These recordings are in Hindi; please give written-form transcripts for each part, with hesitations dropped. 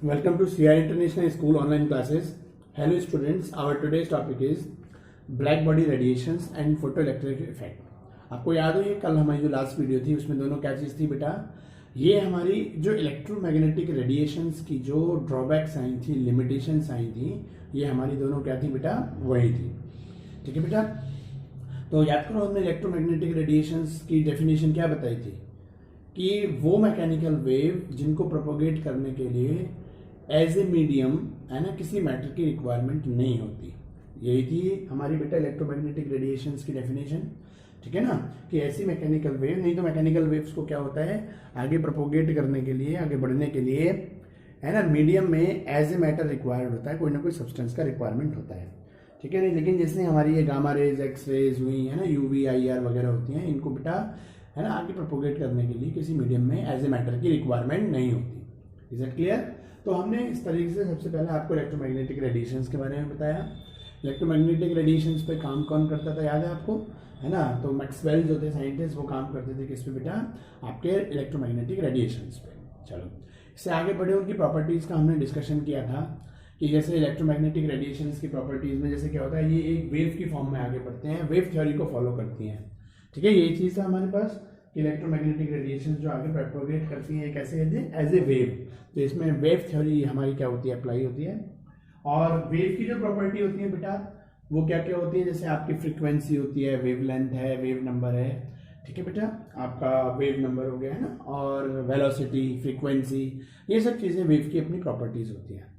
Welcome to CI International School online classes. Hello students, our today's topic is black body radiations and photoelectric effect. आपको याद हो ये कल हमारी जो लास्ट वीडियो थी उसमें दोनों क्या चीज़ थी बेटा, ये हमारी जो इलेक्ट्रोमैग्नेटिक रेडिएशंस की जो ड्रॉबैक्स आई थी, लिमिटेशंस आई थी, ये हमारी दोनों क्या थी बेटा, वही थी। ठीक है बेटा, तो याद करो हमने इलेक्ट्रोमैग्नेटिक रेडिएशंस की डेफिनेशन क्या बताई थी कि वो मैकेनिकल वेव जिनको प्रोपोगेट करने के लिए एज ए मीडियम है ना किसी मैटर की रिक्वायरमेंट नहीं होती। यही थी हमारी बेटा इलेक्ट्रोमैग्नेटिक रेडिएशंस की डेफिनेशन। ठीक है ना, कि ऐसी मैकेनिकल वेव, नहीं तो मैकेनिकल वेव्स को क्या होता है, आगे प्रोपोगेट करने के लिए, आगे बढ़ने के लिए है ना मीडियम में एज ए मैटर रिक्वायर्ड होता है, कोई ना कोई सब्सटेंस का रिक्वायरमेंट होता है। ठीक है नहीं, लेकिन जैसे हमारी ये गामा रेज, एक्स रेज हुई है ना, यूवी, आईआर वगैरह होती हैं, इनको बेटा है ना आगे प्रोपोगेट करने के लिए किसी मीडियम में एज ए मैटर की रिक्वायरमेंट नहीं होती। Is it clear? तो हमने इस तरीके से सबसे पहले आपको इलेक्ट्रोमैग्नेटिक रेडिएशंस के बारे में बताया। इलेक्ट्रोमैग्नेटिक रेडिएशंस पे काम कौन करता था, याद है आपको, है ना? तो मैक्सवेल जो थे साइंटिस्ट, वो काम करते थे किस पे बेटा, आपके इलेक्ट्रोमैग्नेटिक रेडिएशंस पे। चलो इससे आगे बढ़े, उनकी प्रॉपर्टीज़ का हमने डिस्कशन किया था कि जैसे इलेक्ट्रोमैग्नेटिक रेडिएशंस की प्रॉपर्टीज़ में जैसे क्या होता है, ये एक वेव की फॉर्म में आगे बढ़ते हैं, वेव थ्योरी को फॉलो करती हैं। ठीक है, यही चीज़ है हमारे पास, इलेक्ट्रोमैग्नेटिक रेडिएशन जो आगे प्रोपोगेट करती है कैसे है, एज ए वेव। तो इसमें वेव थ्योरी हमारी क्या होती है, अप्लाई होती है। और वेव की जो प्रॉपर्टी होती है बेटा, वो क्या क्या होती है, जैसे आपकी फ्रीक्वेंसी होती है, वेव लेंथ है, वेव नंबर है। ठीक है बेटा, आपका वेव नंबर हो गया है ना, और वेलोसिटी, फ्रीक्वेंसी, ये सब चीज़ें वेव की अपनी प्रॉपर्टीज होती हैं।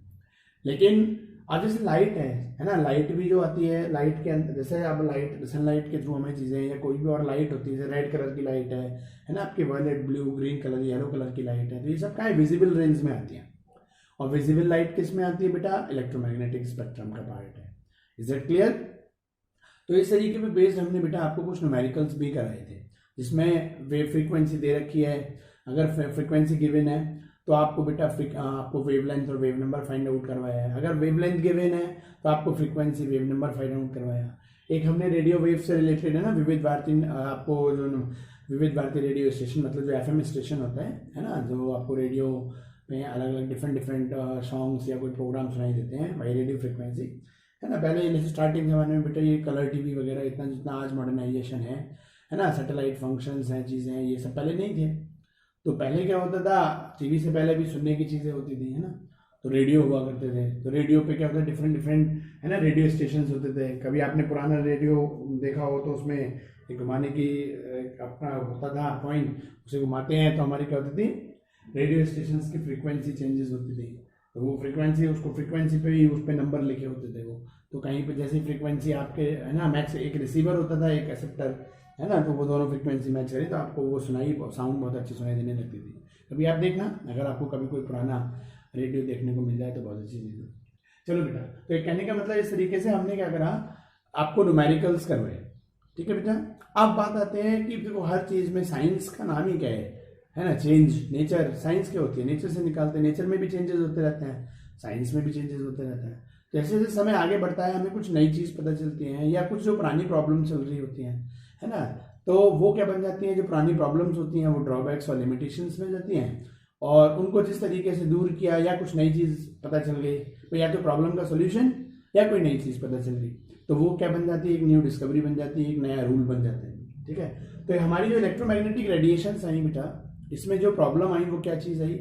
लेकिन अब जैसे लाइट है ना, लाइट भी जो आती है, लाइट के अंदर जैसे अब लाइट, सनलाइट के थ्रू हमें चीज़ें, या कोई भी और लाइट होती है, जैसे रेड कलर की लाइट है ना, आपकी violet, blue, green colour, yellow colour की लाइट है, तो ये सब क्या है, विजिबल रेंज में आती है। और विजिबल लाइट किस में आती है बेटा, इलेक्ट्रोमैग्नेटिक स्पेक्ट्रम का पार्ट है। Is it clear? तो इस तरीके पे बेस्ड हमने बेटा आपको कुछ न्यूमेरिकल्स भी कराए थे, जिसमें वेव फ्रीक्वेंसी दे रखी है। अगर फ्रीक्वेंसी गिवन है तो आपको बेटा आपको वेवलेंथ और वेव नंबर फाइंड आउट करवाया है। अगर वेवलेंथ गिवन है तो आपको frequency, wave number find out करवाया। एक हमने रेडियो वेव से रिलेटेड है ना, विविध भारती, आपको जो विविध भारती रेडियो स्टेशन, मतलब जो एफएम स्टेशन होता है ना, जो आपको रेडियो में अलग अलग डिफरेंट सॉन्ग्स या कोई प्रोग्राम सुनाई देते हैं, वही रेडियो फ्रिक्वेंसी है ना। पहले जैसे स्टार्टिंग जमाने में बेटा ये कलर टीवी वगैरह इतना जितना आज मॉडर्नाइजेशन है ना, सैटेलाइट फंक्शंस हैं, चीज़ें हैं, ये सब पहले नहीं थे। तो पहले क्या होता था, टीवी से पहले भी सुनने की चीज़ें होती थी है ना, तो रेडियो हुआ करते थे। तो रेडियो पे क्या होता है, डिफरेंट है ना रेडियो स्टेशन होते थे। कभी आपने पुराना रेडियो देखा हो तो उसमें एक घुमाने की अपना होता था पॉइंट, उसे घुमाते हैं तो हमारी क्या होती थी, रेडियो स्टेशन की फ्रीक्वेंसी चेंजेस होती थी। तो वो फ्रीक्वेंसी, उसको फ्रीक्वेंसी पे ही उस पर नंबर लिखे होते थे वो। तो कहीं पे जैसी फ्रीक्वेंसी आपके है ना मैच, एक रिसीवर होता था, एक एक्सेप्टर है ना, तो वो दोनों फ्रीक्वेंसी मैच करी तो आपको वो सुनाई, साउंड बहुत अच्छी सुनाई देने लगती थी। कभी आप देखना, अगर आपको कभी कोई पुराना रेडियो देखने को मिल जाए तो बहुत अच्छी चीज़ है। चलो बेटा, तो एक कहने का मतलब इस तरीके से हमने क्या करा, आपको न्यूमेरिकल्स करवाए। ठीक है बेटा, अब बात आते हैं कि देखो हर चीज़ में साइंस का नाम ही क्या है ना, चेंज। नेचर, साइंस क्या होती है, नेचर से निकालते हैं, नेचर में भी चेंजेस होते रहते हैं, साइंस में भी चेंजेस होते रहते हैं। जैसे जैसे समय आगे बढ़ता है, हमें कुछ नई चीज़ पता चलती है, या कुछ जो पुरानी प्रॉब्लम चल रही होती हैं है ना, तो वो क्या बन जाती हैं, जो पुरानी प्रॉब्लम्स होती हैं वो ड्रॉबैक्स और लिमिटेशंस बन जाती हैं। और उनको जिस तरीके से दूर किया, या कुछ नई चीज़ पता चल गई, तो या तो प्रॉब्लम का सोल्यूशन या कोई नई चीज़ पता चल गई, तो वो क्या बन जाती है, एक न्यू डिस्कवरी बन जाती है, एक नया रूल बन जाता है। ठीक है, तो हमारी जो इलेक्ट्रोमैग्नेटिक रेडिएशंस आई बेटा, इसमें जो प्रॉब्लम आई वो क्या चीज़ आई,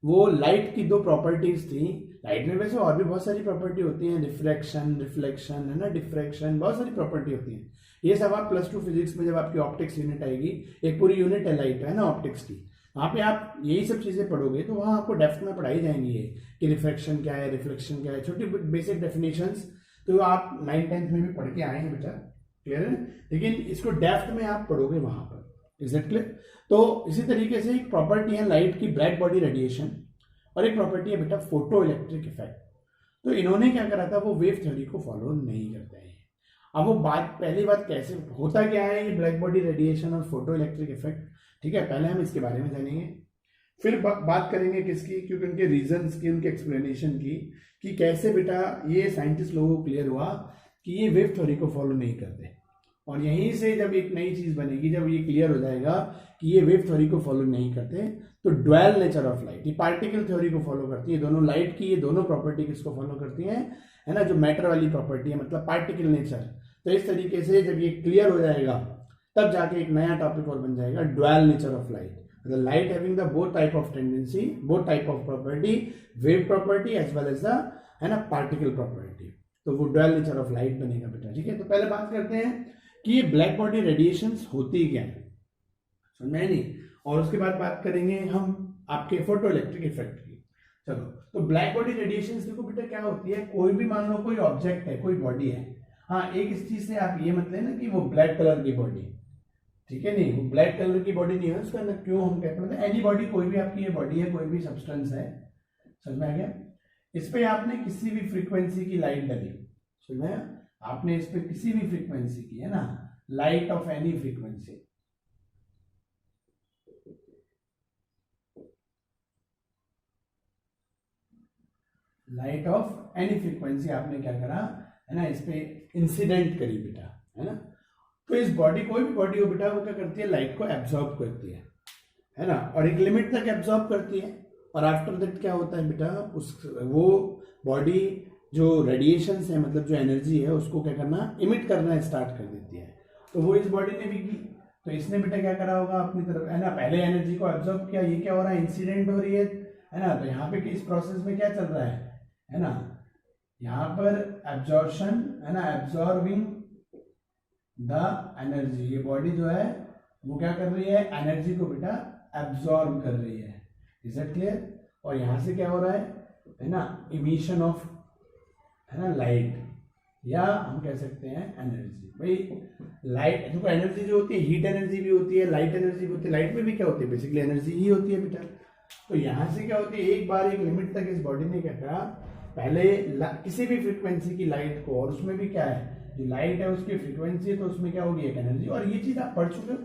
वो लाइट की दो प्रॉपर्टीज थी। लाइट में वैसे और भी बहुत सारी प्रॉपर्टी होती हैं, रिफ्रैक्शन, रिफ्लेक्शन है ना, डिफ्रैक्शन, बहुत सारी प्रॉपर्टी होती हैं। ये सब आप प्लस 2 फिजिक्स में जब आपकी ऑप्टिक्स यूनिट आएगी, एक पूरी यूनिट है लाइट है ना ऑप्टिक्स की, वहाँ पे आप यही सब चीज़ें पढ़ोगे तो वहाँ आपको डेप्थ में पढ़ाई जाएंगी ये कि रिफ्रैक्शन क्या है, रिफ्लेक्शन क्या है, छोटी बेसिक डेफिनेशंस तो आप 9th-10th में भी पढ़ के आएंगे बेटा, क्लियर है। लेकिन इसको डेप्थ में आप पढ़ोगे वहाँ पर। Is it clear? तो इसी तरीके से एक प्रॉपर्टी है लाइट की, ब्लैक बॉडी रेडिएशन, और एक प्रॉपर्टी है बेटा फोटो इलेक्ट्रिक इफेक्ट। तो इन्होंने क्या करा था, वो वेव थ्योरी को फॉलो नहीं करते हैं। अब वो बात, पहली बात कैसे होता क्या है ये ब्लैक बॉडी रेडिएशन और फोटो इलेक्ट्रिक इफेक्ट, ठीक है, पहले हम इसके बारे में जानेंगे, फिर बात करेंगे किसकी, क्योंकि उनके रीजंस की, उनके एक्सप्लेनेशन की, कि कैसे बेटा ये साइंटिस्ट लोगों को क्लियर हुआ कि ये वेव थ्योरी को फॉलो नहीं करते। और यहीं से जब एक नई चीज बनेगी, जब ये क्लियर हो जाएगा कि ये वेव थ्योरी को फॉलो नहीं करते, तो ड्वेल नेचर ऑफ लाइट, ये पार्टिकल थ्योरी को फॉलो करती है। दोनों लाइट की ये दोनों प्रॉपर्टी किसको फॉलो करती है, है ना, जो मैटर वाली प्रॉपर्टी है, मतलब पार्टिकल नेचर। तो इस तरीके से जब ये क्लियर हो जाएगा तब जाके एक नया टॉपिक और बन जाएगा, ड्वेल नेचर ऑफ लाइट, मतलब light having the both type of tendency, both type of property, wave property as well as the, है ना, पार्टिकल प्रॉपर्टी। तो वो ड्वेल नेचर ऑफ लाइट बनेगा बेटा। ठीक है, तो पहले बात करते हैं कि ये ब्लैक बॉडी रेडिएशंस होती क्या है, समझ में नहीं, और उसके बाद बात करेंगे हम आपके फोटो इलेक्ट्रिक इफेक्ट की। चलो, तो ब्लैक बॉडी रेडिएशंस देखो बेटा क्या होती है, कोई भी मान लो कोई ऑब्जेक्ट है, कोई बॉडी है, हाँ, एक इस चीज से आप ये मत लेना कि वो ब्लैक कलर की बॉडी, ठीक है, नहीं, वो ब्लैक कलर की बॉडी नहीं है उसका ना, क्यों हम कहते हैं, मतलब एनी बॉडी, कोई भी आपकी ये बॉडी है, कोई भी सब्सटेंस है, समझ में आ गया, इस पे आपने किसी भी फ्रीक्वेंसी की लाइट डाली, समझ में आया, आपने इस पे किसी भी फ्रीक्वेंसी की, है ना, light of any frequency, light of any frequency आपने क्या करा, है ना, इस पे इंसिडेंट करी बेटा, है ना, तो इस बॉडी, कोई भी बॉडी हो बेटा, वो क्या करती है, लाइट को एब्जॉर्ब करती है ना, और एक लिमिट तक एब्जॉर्ब करती है, और आफ्टर दैट क्या होता है बेटा, उस वो बॉडी जो रेडिएशंस है, मतलब जो एनर्जी है, उसको क्या करना, इमिट करना स्टार्ट कर देती है। तो वो इस बॉडी ने भी की, तो इसने बेटा क्या करा होगा अपनी तरफ, है ना, पहले एनर्जी को एब्जॉर्ब किया, ये क्या हो रहा है, इंसिडेंट हो रही है ना, तो यहाँ पे इस प्रोसेस में क्या चल रहा है ना, यहाँ पर एब्जॉर्प्शन, है ना, एब्जॉर्बिंग द एनर्जी, ये बॉडी जो है वो क्या कर रही है, एनर्जी को बेटा एब्जॉर्ब कर रही है, इज इट क्लियर, और यहां से क्या हो रहा है ना, इमिशन ऑफ, है ना, लाइट, या हम कह सकते हैं एनर्जी। भाई लाइट देखो, एनर्जी जो होती है, हीट एनर्जी भी होती है, लाइट एनर्जी भी होती है, लाइट में भी क्या होती है, बेसिकली एनर्जी ही होती है बेटा। तो यहां से क्या होती है, एक बार एक लिमिट तक इस बॉडी ने क्या करा, पहले किसी भी फ्रीक्वेंसी की लाइट को, और उसमें भी क्या है, जो लाइट है उसकी फ्रीक्वेंसी है, तो उसमें क्या होगी, एक एनर्जी, और ये चीज आप पढ़ चुके हो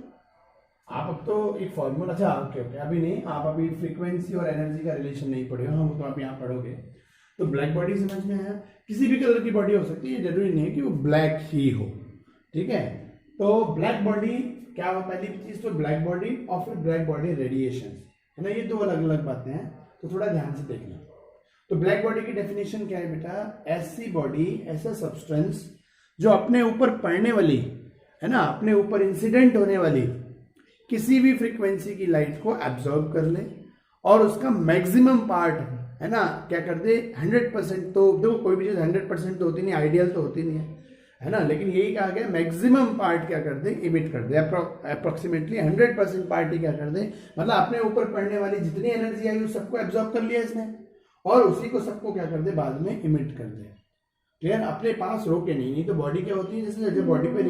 आप, अब तो एक फॉर्मूला, अच्छा ओके ओके, अभी नहीं, आप अभी फ्रीक्वेंसी और एनर्जी का रिलेशन नहीं पढ़े हो, हाँ, वो तो आप यहाँ पढ़ोगे। तो ब्लैक बॉडी समझ में आया, किसी भी कलर की बॉडी हो सकती है, जरूरी नहीं है कि वो ब्लैक ही हो, ठीक है। तो ब्लैक बॉडी क्या हो, पहली चीज तो ब्लैक बॉडी और फिर ब्लैक बॉडी रेडिएशन, है ना, ये दो अलग अलग बातें हैं, तो थोड़ा ध्यान से देखना। तो ब्लैक बॉडी की डेफिनेशन क्या है बेटा, ऐसी बॉडी, ऐसा सब्सटेंस जो अपने ऊपर पड़ने वाली, है ना, अपने ऊपर इंसिडेंट होने वाली किसी भी फ्रीक्वेंसी की लाइट को एब्जॉर्ब कर ले, और उसका मैक्सिमम पार्ट, है ना, क्या कर दे, 100%, तो देखो कोई भी चीज 100% तो होती नहीं, आइडियल तो होती नहीं है ना, लेकिन यही कहा गया मैक्सिमम पार्ट क्या कर दे, इमिट कर दे, अप्रोक्सीमेटली 100% पार्ट ही क्या कर दे, मतलब अपने ऊपर पड़ने वाली जितनी एनर्जी आई उस सबको एब्जॉर्ब कर लिया इसने, और उसी को सबको क्या कर दे, बाद में इमिट कर दे, क्लियर, अपने पास रोके नहीं। नहीं तो बॉडी क्या होती है, जैसे जब बॉडी पे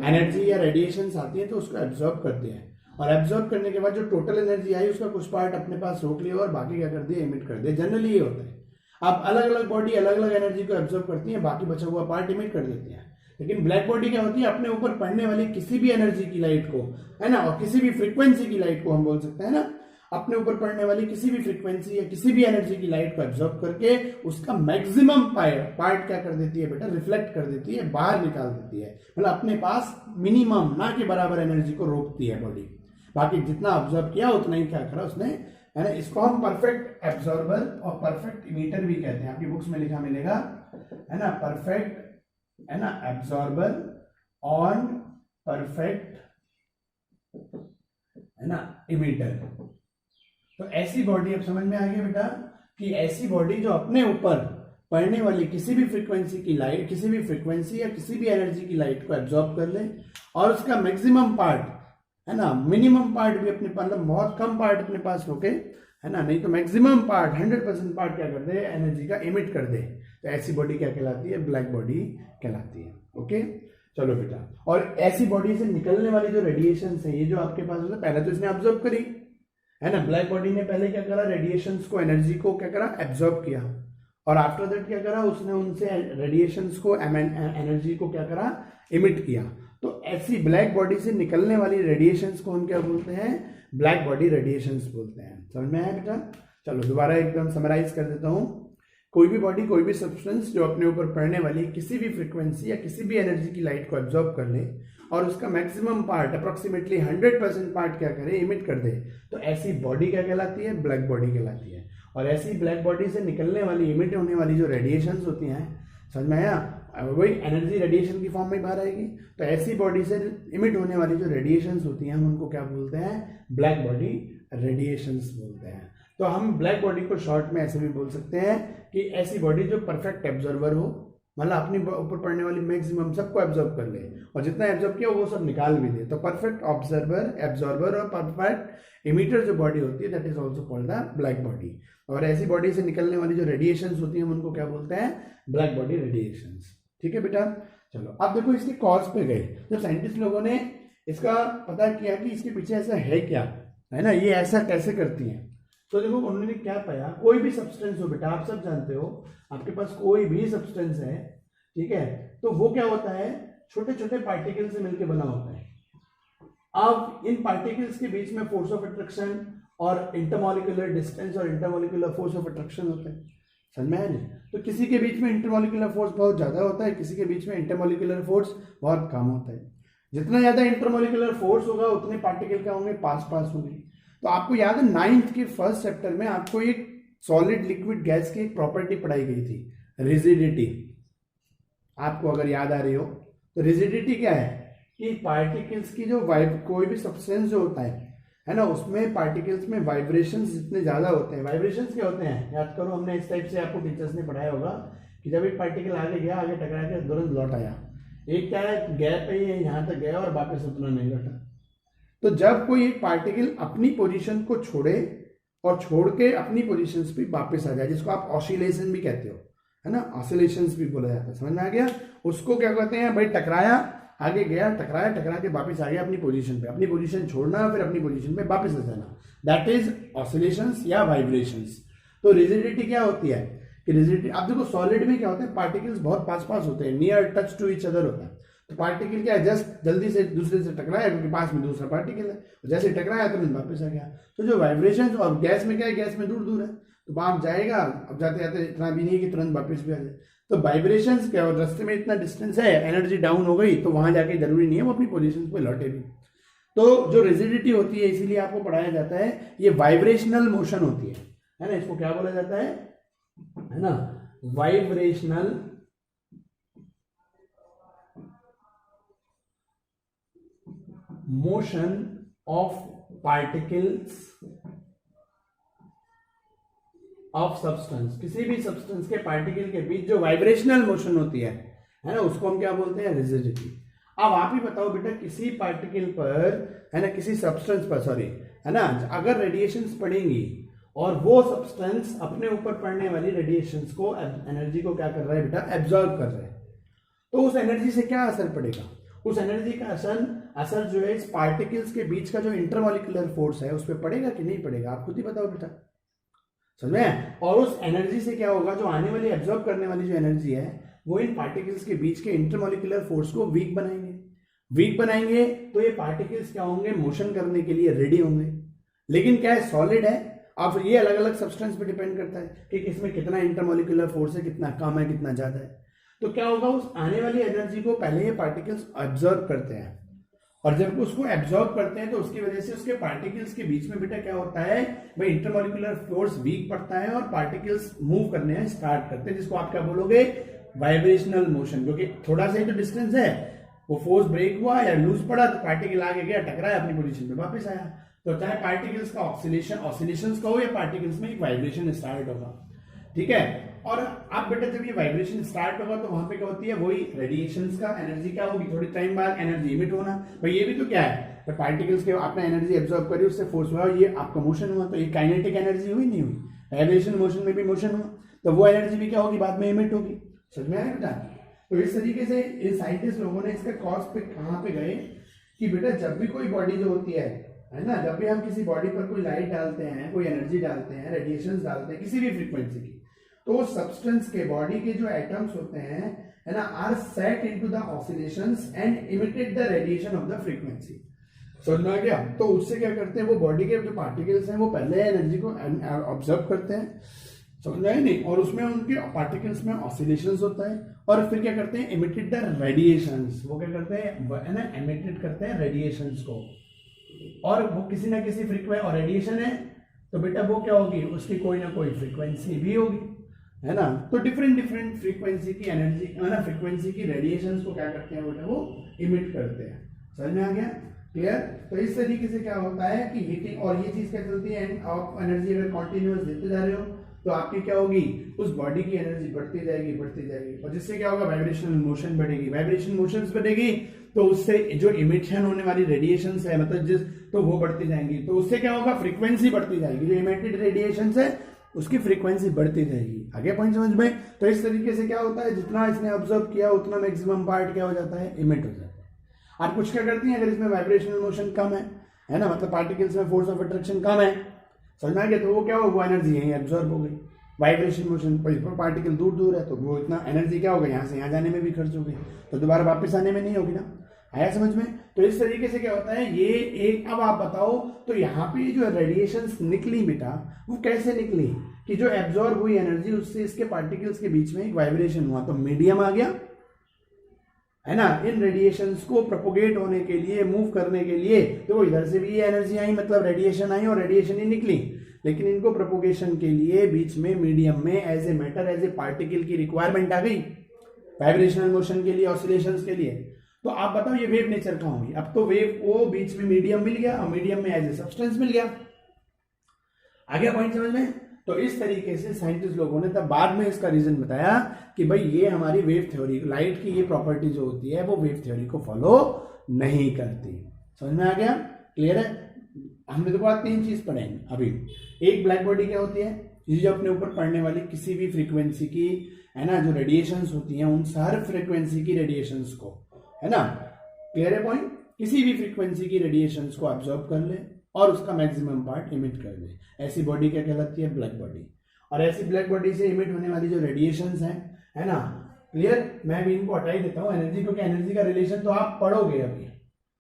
एनर्जी या रेडिएशन आती है तो उसको एब्जॉर्ब करते हैं, और एब्जॉर्ब करने के बाद जो टोटल एनर्जी आई उसका कुछ पार्ट अपने पास रोक लिया और बाकी क्या कर दिया, इमिट कर दिया, जनरली ये होता है। अब अलग अलग बॉडी अलग अलग एनर्जी को एब्जॉर्ब करती है, बाकी बचा हुआ पार्ट इमिट कर देती है। लेकिन ब्लैक बॉडी क्या होती है, अपने ऊपर पड़ने वाली किसी भी एनर्जी की लाइट को, है ना, और किसी भी फ्रीक्वेंसी की लाइट को हम बोल सकते हैं ना, अपने ऊपर पड़ने वाली किसी भी फ्रीक्वेंसी या किसी भी एनर्जी की लाइट को एब्जॉर्ब करके उसका मैक्सिमम पार्ट क्या कर देती है बेटा, रिफ्लेक्ट कर देती है, बाहर निकाल देती है, मतलब अपने पास मिनिमम ना के बराबर एनर्जी को रोकती है बॉडी, बाकी जितना ऑब्जर्व किया उतना ही क्या करा उसने, है ना। इसको हम परफेक्ट एब्जॉर्बर और परफेक्ट इमीटर भी कहते हैं, आपकी बुक्स में लिखा मिलेगा, है ना, परफेक्ट, है ना, एब्जॉर्बर ऑन परफेक्ट, है ना, इमीटर। तो ऐसी बॉडी, अब समझ में आ गया बेटा, कि ऐसी बॉडी जो अपने ऊपर पड़ने वाली किसी भी फ्रीक्वेंसी की लाइट, किसी भी फ्रीक्वेंसी या किसी भी एनर्जी की लाइट को एब्जॉर्ब कर ले, और उसका मैक्सिमम पार्ट, है ना, मिनिमम पार्ट भी अपने पास, मतलब बहुत कम पार्ट अपने पास रोके, है ना, नहीं तो मैक्सिमम पार्ट 100% पार्ट क्या कर दे, एनर्जी का इमिट कर दे, तो ऐसी बॉडी क्या कहलाती है, ब्लैक बॉडी कहलाती है। ओके, चलो बेटा, और ऐसी बॉडी से निकलने वाली जो रेडिएशन है, ये जो आपके पास होता है, पहले तो इसने ऑब्जर्व करी, है ना, ब्लैक बॉडी ने पहले क्या करा, रेडिएशंस को, एनर्जी को क्या करा, एब्जॉर्ब किया, और आफ्टर दैट क्या करा, उसने उनसे रेडिएशंस को, एनर्जी को क्या करा, इमिट किया। तो ऐसी ब्लैक बॉडी से निकलने वाली रेडिएशंस को हम क्या बोलते हैं, ब्लैक बॉडी रेडिएशंस बोलते हैं। समझ में आया बेटा? चलो दोबारा एकदम समराइज कर देता हूं। कोई भी बॉडी, कोई भी सब्सटेंस जो अपने ऊपर पड़ने वाली किसी भी फ्रीक्वेंसी या किसी भी एनर्जी की लाइट को एब्जॉर्ब कर ले और उसका मैक्सिमम पार्ट अप्रोक्सीमेटली 100% पार्ट क्या करे, इमिट कर दे, तो ऐसी बॉडी क्या कहलाती है, ब्लैक बॉडी कहलाती है। और ऐसी ब्लैक बॉडी से निकलने वाली, इमिट होने वाली जो रेडिएशंस होती हैं, समझ में आया, वही एनर्जी रेडिएशन की फॉर्म में बाहर आएगी। तो ऐसी बॉडी से इमिट होने वाली जो रेडिएशंस होती हैं हम उनको क्या बोलते हैं, ब्लैक बॉडी रेडिएशंस बोलते हैं। तो हम ब्लैक बॉडी को शॉर्ट में ऐसे भी बोल सकते हैं कि ऐसी बॉडी जो परफेक्ट एब्जॉर्वर हो, मतलब अपनी ऊपर पड़ने वाली मैक्सिमम सबको एब्जॉर्ब कर ले और जितना एब्जॉर्ब किया वो सब निकाल भी दे, तो परफेक्ट एब्जॉर्बर और परफेक्ट इमीटर जो बॉडी होती है that is also called the black body. और ऐसी बॉडी से निकलने वाली जो रेडिएशंस होती हैं हम उनको क्या बोलते हैं, ब्लैक बॉडी रेडिएशंस। ठीक है बेटा, चलो अब देखो इसके कॉज पे गए। जब साइंटिस्ट लोगों ने इसका पता किया कि इसके पीछे ऐसा है क्या, है ना, ये ऐसा कैसे करती हैं, तो देखो उन्होंने क्या पाया, कोई भी सब्सटेंस हो बेटा, आप सब जानते हो, आपके पास कोई भी सब्सटेंस है, ठीक है, तो वो क्या होता है, छोटे छोटे पार्टिकल से मिलकर बना होता है। अब इन पार्टिकल्स के बीच में फोर्स ऑफ अट्रैक्शन और इंटरमॉलिक्यूलर डिस्टेंस और इंटरमॉलिक्यूलर फोर्स ऑफ अट्रैक्शन होता है, समझ में आया नहीं? तो किसी के बीच में इंटरमॉलिक्यूलर फोर्स बहुत ज्यादा होता है, किसी के बीच में इंटरमॉलिक्यूलर फोर्स बहुत कम होता है। जितना ज्यादा इंटरमॉलिक्यूलर फोर्स होगा उतने पार्टिकल क्या होंगे, पास पास होंगे। तो आपको याद है 9th के फर्स्ट चैप्टर में आपको एक सॉलिड लिक्विड गैस की एक प्रॉपर्टी पढ़ाई गई थी, रिजिडिटी। आपको अगर याद आ रही हो तो रिजिडिटी क्या है कि पार्टिकल्स की जो कोई भी सब्सटेंस जो होता है ना, उसमें पार्टिकल्स में वाइब्रेशंस जितने ज्यादा होते हैं, वाइब्रेशंस क्या होते हैं, याद करो, हमने इस टाइप से आपको टीचर्स ने पढ़ाया होगा कि जब एक पार्टिकल आगे गया, आगे टकरा के तुरंत लौट आया, एक क्या है, गैप है, ये यहां तक गया और वापस उतना नहीं लौटा। तो जब कोई एक पार्टिकल अपनी पोजीशन को छोड़े और छोड़ के अपनी पोजीशन पे वापस आ जाए, जिसको आप ऑसिलेशन भी कहते हो, है ना, ऑसिलेशंस भी बोला जाता है, समझ में आ गया, उसको क्या कहते हैं भाई, टकराया, आगे गया, टकराया, टकरा के वापस आ गया अपनी पोजीशन पे, अपनी पोजीशन छोड़ना फिर अपनी पोजीशन पे वापस आ जाना, दैट इज ऑसिलेशंस या वाइब्रेशंस। तो रिजिडिटी क्या होती है कि रिजिडिटी, आप देखो सॉलिड में क्या होता है, पार्टिकल्स बहुत पास पास होते हैं, near touch to each other होता है। तो पार्टिकल क्या है, जस्ट जल्दी से दूसरे से टकराया क्योंकि पास में दूसरा पार्टिकल है, जैसे टकराया तो वापस आ गया। तो जो वाइब्रेशन, और गैस में क्या है, गैस में दूर दूर है, तो वहां जाएगा, अब जाते जाते इतना भी नहीं कि तुरंत वापस भी आ जाए। तो वाइब्रेशंस क्या, और रास्ते में इतना डिस्टेंस है, एनर्जी डाउन हो गई तो वहां जाके जरूरी नहीं है वो अपनी पोजीशन पे लौटे भी। तो जो रिजिडिटी होती है, इसीलिए आपको पढ़ाया जाता है, ये वाइब्रेशनल मोशन होती है ना, इसको क्या बोला जाता है ना, vibrational motion of particles of substance. किसी भी सब्सटेंस के पार्टिकल के बीच जो वाइब्रेशनल मोशन होती है ना, उसको हम क्या बोलते हैं, रिजिडिटी। अब आप ही बताओ बेटा, किसी पार्टिकल पर, है ना, किसी सब्सटेंस पर, सॉरी, है ना, अगर रेडिएशंस पड़ेंगी और वो सब्सटेंस अपने ऊपर पड़ने वाली रेडिएशंस को, एनर्जी को क्या कर रहा है बेटा, एब्जॉर्ब कर रहा है, तो उस एनर्जी से क्या असर पड़ेगा, उस एनर्जी का असर जो है इस पार्टिकल्स के बीच का जो इंटरमॉलिक्यूलर फोर्स है उस पर पड़ेगा कि नहीं पड़ेगा, आप खुद ही बताओ बेटा, समझ में। और उस एनर्जी से क्या होगा, जो आने वाली एब्जॉर्ब करने वाली जो एनर्जी है वो इन पार्टिकल्स के बीच के इंटरमॉलिक्यूलर फोर्स को वीक बनाएंगे, तो ये पार्टिकल्स क्या होंगे, मोशन करने के लिए रेडी होंगे। लेकिन क्या है, सॉलिड है, अब ये अलग अलग सब्सटेंस पे डिपेंड करता है कि किसमें कितना इंटरमॉलिक्यूलर फोर्स है, कितना कम है, कितना ज्यादा है। तो क्या होगा, उस आने वाली एनर्जी को पहले ये पार्टिकल्स एब्जॉर्ब करते हैं, और जब उसको एब्जॉर्ब करते हैं तो उसकी वजह से उसके पार्टिकल्स के बीच में बेटा क्या होता है भाई, इंटरमॉलिक्यूलर फोर्स वीक पड़ता है और पार्टिकल्स मूव करने स्टार्ट करते हैं, जिसको आप क्या बोलोगे, वाइब्रेशनल मोशन। क्योंकि थोड़ा सा ही तो डिस्टेंस है, वो फोर्स ब्रेक हुआ या लूज पड़ा तो पार्टिकल आगे गया, टकराया, अपनी पोजीशन पे वापस आया। तो चाहे पार्टिकल्स का ऑसिलेशंस का हो या पार्टिकल्स में एक वाइब्रेशन स्टार्ट होगा, ठीक है। और अब बेटा जब ये वाइब्रेशन स्टार्ट होगा तो वहां पे क्या होती है, वही रेडिएशंस का एनर्जी क्या होगी, थोड़ी टाइम बाद एनर्जी इमिट होना। भाई ये भी तो क्या है, तो पार्टिकल्स के आपने एनर्जी एब्जॉर्ब करी, उससे फोर्स हुआ, ये आपका मोशन हुआ, तो ये काइनेटिक एनर्जी हुई, नहीं हुई, वाइब्रेशन मोशन में भी मोशन हुआ, तो वो एनर्जी भी क्या होगी, बाद में इमिट होगी। समझ में आया बेटा। तो इस तरीके से इन साइंटिस्ट लोगों ने इसका कॉज पे कहां पे गए कि बेटा जब भी कोई बॉडी जो होती है ना, जब भी हम किसी बॉडी पर कोई लाइट डालते हैं, कोई एनर्जी डालते हैं, रेडिएशंस डालते हैं किसी भी फ्रीक्वेंसी की, तो सब्सटेंस के बॉडी के जो एटम्स होते हैं, है ना, are set into the oscillations and emitted the radiation of the frequency. समझ में आ गया। तो उससे क्या करते हैं, वो बॉडी के जो पार्टिकल्स हैं वो पहले एनर्जी को ऑब्जर्व करते हैं, समझ में आया नहीं। और उसमें उनके पार्टिकल्स में ऑसिलेशंस होता है और फिर क्या करते हैं, इमिटेड द रेडिएशंस, वो क्या करते हैं है ना, इमिटेड करते हैं रेडिएशंस को, और वो किसी ना किसी फ्रीक्वेंसी, और रेडिएशन है तो बेटा वो क्या होगी, उसकी कोई ना कोई फ्रीक्वेंसी भी होगी, है ना। तो डिफरेंट डिफरेंट फ्रीक्वेंसी की एनर्जी, है ना, फ्रीक्वेंसी की रेडिएशंस को क्या करते हैं बेटा, वो इमिट करते हैं। समझ में आ गया, क्लियर। तो इस तरीके से क्या होता है कि हीटिंग, और ये चीज क्या चलती है, आप एनर्जी अगर कॉन्टिन्यूअस देते जा रहे हो तो आपकी क्या होगी, उस बॉडी की एनर्जी बढ़ती जाएगी बढ़ती जाएगी, और जिससे क्या होगा, वाइब्रेशनल मोशन बढ़ेगी, वाइब्रेशन मोशंस बढ़ेगी तो उससे जो इमिशन होने वाली रेडिएशंस है, मतलब जिस, तो वो बढ़ती जाएंगी, तो उससे क्या होगा, फ्रीक्वेंसी बढ़ती जाएगी, जो इमिटेड रेडिएशंस है उसकी फ्रीक्वेंसी बढ़ती जाएगी। आगे पॉइंट समझ में। तो इस तरीके से क्या होता है, जितना इसने ऑब्जर्व किया उतना मैक्सिमम पार्ट क्या हो जाता है, इमिट हो जाता है। आप कुछ क्या करती हैं, अगर इसमें वाइब्रेशनल मोशन कम है ना, मतलब पार्टिकल्स में फोर्स ऑफ अट्रैक्शन कम है, समझ में आ गया, तो वो क्या हो, वो एनर्जी यहीं एब्जॉर्ब हो गई। वाइब्रेशन मोशन, पार्टिकल दूर दूर है तो वो इतना एनर्जी क्या होगा, यहाँ से यहाँ जाने में भी खर्च हो गई, तो दोबारा वापस आने में नहीं होगी ना। आया समझ में। तो इस तरीके से क्या होता है ये एक, अब आप बताओ तो यहाँ पे जो रेडिएशंस निकली बेटा, वो कैसे निकली, कि जो एब्जॉर्ब हुई एनर्जी उससे इसके पार्टिकल्स के बीच में एक वाइब्रेशन हुआ, तो मीडियम आ गया, है ना। इन रेडिएशंस को प्रोपोगेट होने के लिए, मूव करने के लिए, तो इधर से भी ये एनर्जी आई, मतलब रेडिएशन आई और रेडिएशन ही निकली, लेकिन इनको प्रोपोगेशन के लिए बीच में मीडियम में as a matter, as a particle की रिक्वायरमेंट आ गई, वाइब्रेशनल मोशन के लिए, ऑसिलेशंस के लिए। तो आप बताओ ये वेव नेचर कहां होगी, अब तो वेव को बीच में मीडियम मिल गया, और मीडियम में एज ए सब्सटेंस मिल गया। आ गया पॉइंट समझ में। तो इस तरीके से साइंटिस्ट लोगों ने तब बाद में इसका रीजन बताया कि भाई ये हमारी वेव थ्योरी, लाइट की ये प्रॉपर्टी जो होती है वो वेव थ्योरी को फॉलो नहीं करती। समझ में आ गया, क्लियर है। हमने तो बात 3 चीज पढ़ेंगे अभी। एक ब्लैक बॉडी क्या होती है, ये जो अपने ऊपर पड़ने वाली किसी भी फ्रीक्वेंसी की, है ना, जो रेडिएशंस होती हैं उन हर फ्रीक्वेंसी की रेडिएशंस को, है ना, क्लियर है पॉइंट, किसी भी फ्रीक्वेंसी की रेडिएशंस को ऑब्जॉर्व कर ले और उसका मैक्सिमम पार्ट इमिट कर दे, ऐसी बॉडी क्या कहलाती है, ब्लैक बॉडी। और ऐसी ब्लैक बॉडी से इमिट होने वाली जो रेडिएशंस हैं, है ना, क्लियर, मैं भी इनको हटा ही देता हूं एनर्जी, क्योंकि एनर्जी का रिलेशन तो आप पढ़ोगे अभी,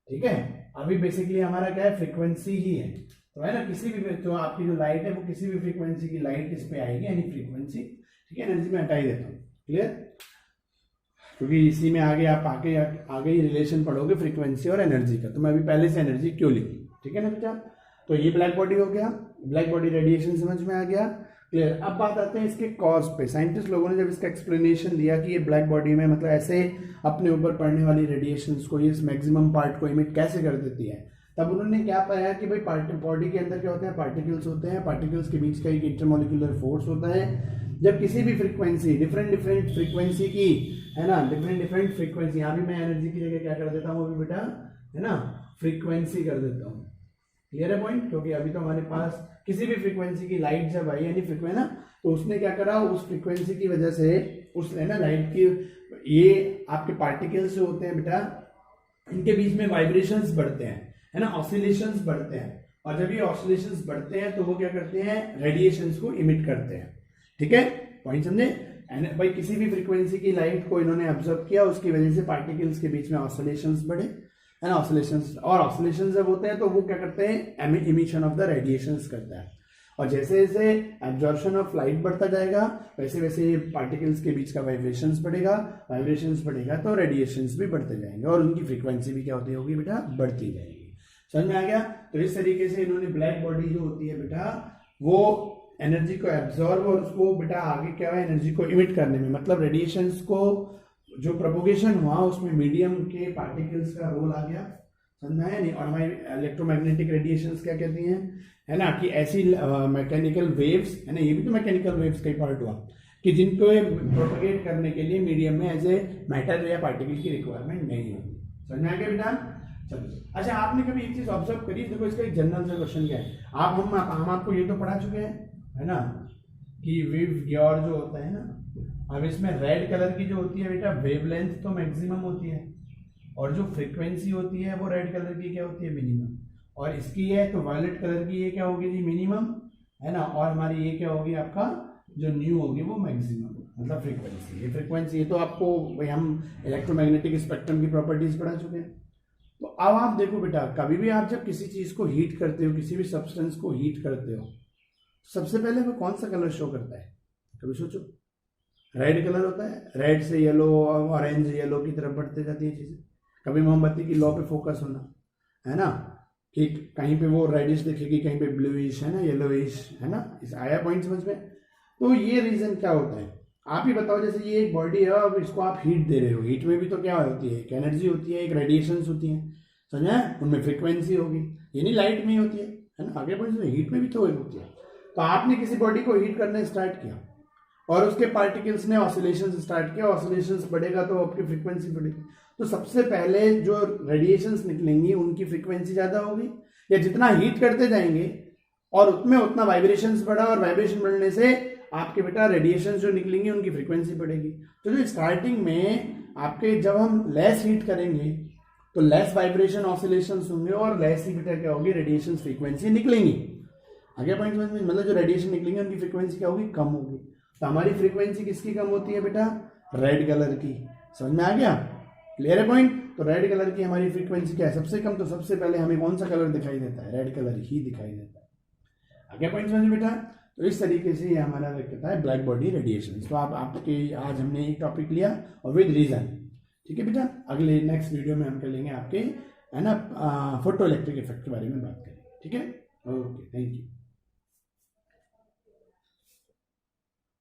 ठीक है। अभी बेसिकली हमारा क्या है, फ्रीक्वेंसी ही है, तो है ना, किसी भी, तो आपकी जो लाइट है वो किसी भी फ्रीक्वेंसी की लाइट इस पे आएगी, यानी फ्रीक्वेंसी, ठीक है। एनर्जी में हटा ही देता हूँ, क्लियर, क्योंकि इसी में आगे आप आगे ही रिलेशन पढ़ोगे फ्रीक्वेंसी और एनर्जी का, तो मैं अभी पहले से एनर्जी क्यों लिखूँ, ठीक है ना बेटा। तो ये ब्लैक बॉडी हो गया, ब्लैक बॉडी रेडिएशन समझ में आ गया, क्लियर। अब बात आते हैं इसके कॉज पे। साइंटिस्ट लोगों ने जब इसका एक्सप्लेनेशन दिया कि ये ब्लैक बॉडी में मतलब ऐसे अपने ऊपर पड़ने वाली रेडिएशंस को, ये इस मैक्सिमम पार्ट को इमिट कैसे कर देती है, तब उन्होंने क्या पाया कि भाई बॉडी के अंदर क्या होते हैं, पार्टिकल्स होते हैं, पार्टिकल्स के बीच का एक इंटरमोलिकुलर फोर्स होता है। जब किसी भी फ्रीक्वेंसी, डिफरेंट डिफरेंट फ्रीक्वेंसी की, है ना, डिफरेंट डिफरेंट फ्रीक्वेंसी, यहाँ भी मैं एनर्जी की जगह क्या कर देता हूँ अभी बेटा, है ना, फ्रीक्वेंसी कर देता हूँ, क्लियर है पॉइंट। क्योंकि अभी तो हमारे पास किसी भी फ्रीक्वेंसी की लाइट जब आई, यानी फ्रीक्वेंसी ना, तो उसने क्या करा, उस फ्रीक्वेंसी की वजह से उस, है ना, लाइट की, ये आपके पार्टिकल्स जो होते हैं बेटा, इनके बीच में वाइब्रेशंस बढ़ते हैं, है ना, ऑसिलेशंस बढ़ते हैं, और जब ये ऑसिलेशंस बढ़ते हैं तो वो क्या करते हैं, रेडिएशंस को इमिट करते हैं, ठीक है, पॉइंट समझे। भाई किसी भी फ्रीक्वेंसी की लाइट को इन्होंने ऑब्जर्व किया, उसकी वजह से पार्टिकल्स के बीच में ऑसिलेशंस बढ़े, है ना, ऑसिलेशंस, और ऑसिलेशंस जब होते हैं तो वो क्या करते हैं, इमिशन ऑफ द रेडिएशंस करता है, और जैसे जैसे एब्जॉर्प्शन ऑफ लाइट बढ़ता जाएगा वैसे वैसे पार्टिकल्स के बीच का वाइब्रेशंस बढ़ेगा, वाइब्रेशंस बढ़ेगा तो रेडिएशंस भी बढ़ते जाएंगे, और उनकी फ्रीक्वेंसी भी क्या होती होगी बेटा, बढ़ती जाएगी। समझ में आ गया। तो इस तरीके से इन्होंने ब्लैक बॉडी जो होती है बेटा, वो एनर्जी को एब्जॉर्ब और उसको बेटा आगे क्या है, एनर्जी को इमिट करने में, मतलब रेडिएशंस को जो प्रोपोगेशन हुआ उसमें मीडियम के पार्टिकल्स का रोल आ गया, समझ में आया नहीं। और हमारी इलेक्ट्रोमैग्नेटिक रेडिएशंस क्या कहती हैं, है ना, कि ऐसी मैकेनिकल वेव्स, है ना, ये भी तो मैकेनिकल वेव्स का ही पार्ट हुआ, कि जिनको प्रोपोगेट करने के लिए मीडियम में एज ए मैटर या पार्टिकल की रिक्वायरमेंट नहीं होगी। समझ में आ गया बेटा। चलो, अच्छा, आपने कभी एक चीज ऑब्जर्व करी, देखो इसका एक जनरल सा क्वेश्चन क्या है, हम आपको ये तो पढ़ा चुके हैं, है ना, कि वेव ग्योर जो होता है ना, अब इसमें रेड कलर की जो होती है बेटा, वेवलेंथ तो मैक्सिमम होती है, और जो फ्रीक्वेंसी होती है वो रेड कलर की क्या होती है, मिनिमम, और इसकी है तो वायलेट कलर की ये क्या होगी जी, मिनिमम, है ना, और हमारी ये क्या होगी, आपका जो न्यू होगी वो मैक्सिमम, मतलब फ्रीक्वेंसी, ये फ्रीक्वेंसी, ये तो आपको भाई हम इलेक्ट्रोमैग्नेटिक स्पेक्ट्रम की प्रॉपर्टीज पढ़ा चुके हैं। तो अब आप देखो बेटा, कभी भी आप जब किसी चीज को हीट करते हो, किसी भी सब्सटेंस को हीट करते हो, सबसे पहले वो कौन सा कलर शो करता है, कभी सोचो, रेड कलर होता है, रेड से येलो, ऑरेंज येलो की तरफ बढ़ते जाती है चीज़ें। कभी मोमबत्ती की लौ पे फोकस होना, है ना, कि कहीं पे वो रेडिश दिखेगी, कहीं पे ब्लूइश, है ना, येलोइश, है ना, इस आया पॉइंट समझ में। तो ये रीज़न क्या होता है, आप ही बताओ। जैसे ये एक बॉडी है, अब इसको आप हीट दे रहे हो, हीट में भी तो क्या होती है, एक एनर्जी होती है, एक रेडिएशंस होती है, समझा, उनमें फ्रिक्वेंसी होगी, ये नहीं लाइट में ही होती है ना, आगे पॉइंट में हीट में भी तो होती है। तो आपने किसी बॉडी को हीट करना स्टार्ट किया और उसके पार्टिकल्स ने ऑसिलेशन स्टार्ट किया, ऑसिलेशंस बढ़ेगा तो आपकी फ्रीक्वेंसी बढ़ेगी। तो सबसे पहले जो रेडिएशंस निकलेंगी उनकी फ्रीक्वेंसी ज़्यादा होगी, या जितना हीट करते जाएंगे और उसमें उतना वाइब्रेशंस बढ़ा, और वाइब्रेशन बढ़ने से आपके बेटा रेडिएशंस जो निकलेंगी उनकी फ्रीक्वेंसी बढ़ेगी। तो जो स्टार्टिंग में आपके जब हम लेस हीट करेंगे तो लेस वाइब्रेशन ऑसिलेशंस होंगे और लेस ही बेटा क्या होगी, रेडिएशन फ्रीक्वेंसी निकलेंगी। आगे पॉइंट में मतलब जो रेडिएशन निकलेंगे उनकी फ्रीक्वेंसी क्या होगी, कम होगी। तो हमारी फ्रीक्वेंसी किसकी कम होती है बेटा, रेड कलर की। समझ में आ गया, क्लियर है पॉइंट। तो रेड कलर की हमारी फ्रीक्वेंसी क्या है, सबसे कम। तो सबसे पहले हमें कौन सा कलर दिखाई देता है, रेड कलर ही दिखाई देता है। आगे पॉइंट समझ बेटा। तो इस तरीके से ये हमारा कहता है ब्लैक बॉडी रेडिएशन। तो आपके आज हमने एक टॉपिक लिया और विद रीजन, ठीक है बेटा। अगले नेक्स्ट वीडियो में हम कर लेंगे आपके, है ना, फोटो इलेक्ट्रिक इफेक्ट के बारे में बात करेंगे, ठीक है। Okay, thank you.